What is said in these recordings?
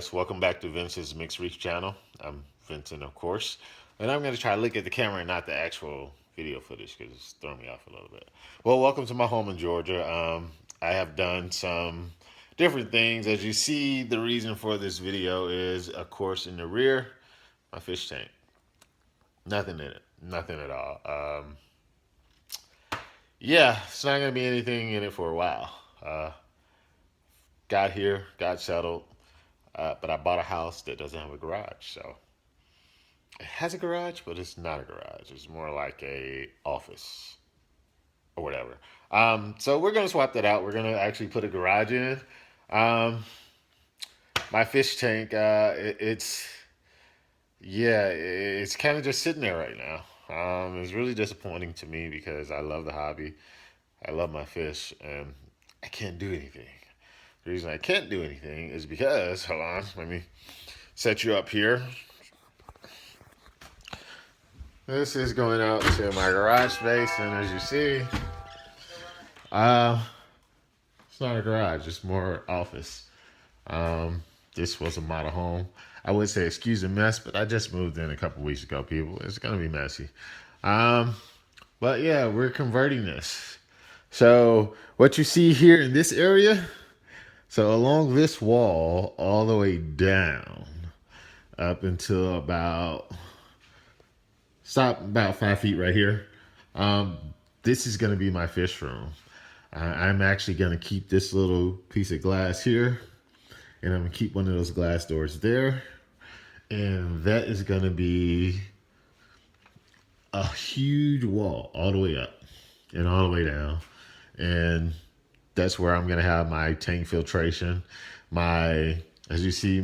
guys, welcome back to Vince's Mixed Reach channel. I'm Vincent, of course, and I'm going to try to look at the camera and not the actual video footage because it's throwing me off a little bit. Well, welcome to my home in Georgia. I have done some different things. As you see, the reason for this video is, of course, in the rear, my fish tank. Nothing in it, nothing at all. Yeah, it's not going to be anything in it for a while. Got here, got settled. But I bought a house that doesn't have a garage, so it has a garage, but it's not a garage. It's more like a office or whatever. So we're gonna swap that out. We're gonna actually put a garage in. Um, my fish tank, it's kind of just sitting there right now. It's really disappointing to me because I love the hobby. I love my fish, and I can't do anything. The reason I can't do anything is because, hold on, let me set you up here. This is going out to my garage space, and as you see, it's not a garage, it's more office. This was a model home. I would say excuse the mess, but I just moved in a couple weeks ago, people. It's gonna be messy. But yeah, we're converting this. So what you see here in this area, so along this wall, all the way down, up until about 5 feet right here. This is going to be my fish room. I'm actually going to keep this little piece of glass here, and I'm going to keep one of those glass doors there. And that is going to be a huge wall all the way up and all the way down. And that's where I'm going to have my tank filtration. As you see,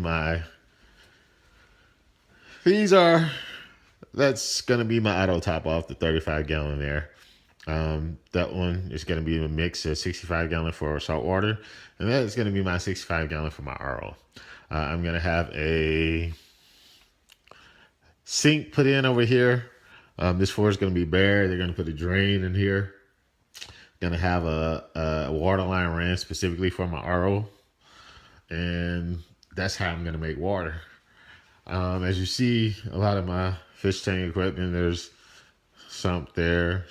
that's going to be my auto top off, the 35 gallon there. That one is going to be a mix of 65 gallon for saltwater, and that is going to be my 65 gallon for my RO. I'm going to have a sink put in over here. This floor is going to be bare. They're going to put a drain in here. Going to have a water line ran specifically for my RO, and that's how I'm going to make water. As you see, a lot of my fish tank equipment, there's sump there.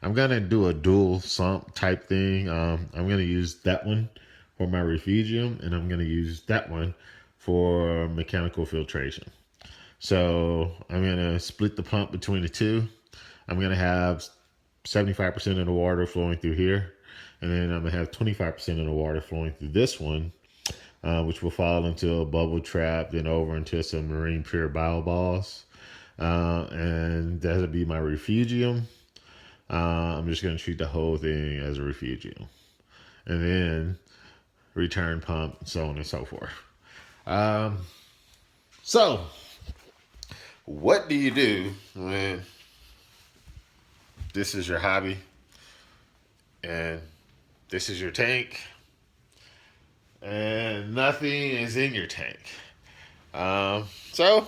I'm going to do a dual sump type thing. I'm going to use that one for my refugium, and I'm going to use that one for mechanical filtration. So I'm going to split the pump between the two. I'm going to have 75% of the water flowing through here, and then I'm going to have 25% of the water flowing through this one, which will fall into a bubble trap, then over into some marine pure bioballs. And that'll be my refugium. I'm just going to treat the whole thing as a refugium. And then return pump, so on and so forth. So, what do you do when this is your hobby and this is your tank and nothing is in your tank? So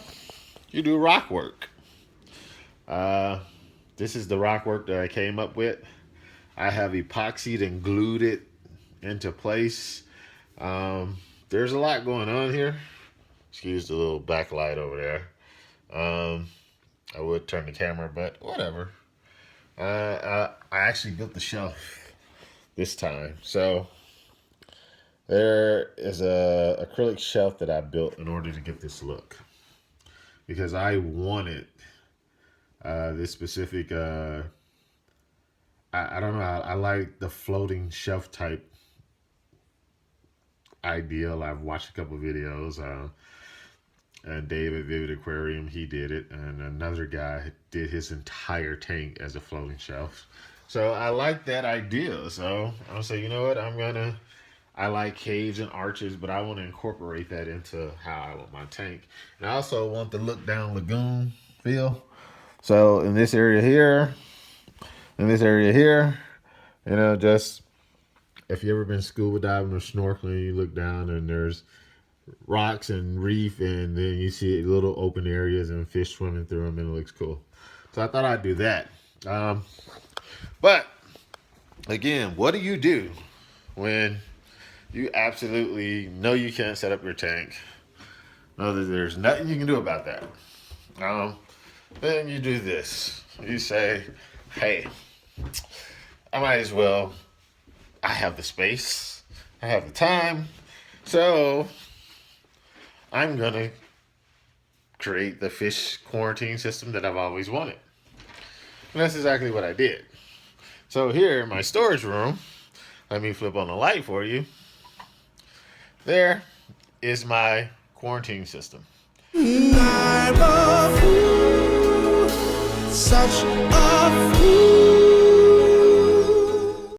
you do rock work. This is the rock work that I came up with. I have epoxied and glued it into place. There's a lot going on here. Excuse the little backlight over there. I would turn the camera, but whatever. I actually built the shelf this time. So there is a acrylic shelf that I built in order to get this look, because I wanted this specific, I don't know, I like the floating shelf type ideal. I've watched a couple of videos, and David Vivid Aquarium, he did it, and another guy did his entire tank as a floating shelf. So I like that idea. So I'll say, you know what, I like caves and arches, but I want to incorporate that into how I want my tank. And I also want the look down lagoon feel. So in this area here, you know, just if you ever been scuba diving or snorkeling, you look down and there's rocks and reef, and then you see little open areas and fish swimming through them, and it looks cool. So I thought I'd do that. But again, what do you do when You absolutely know you can't set up your tank. Know that there's nothing you can do about that. Then you do this. You say, hey, I might as well. I have the space. I have the time. So I'm going to create the fish quarantine system that I've always wanted. And that's exactly what I did. So here in my storage room, let me flip on the light for you. There is my quarantine system. I'm a fool, such a fool.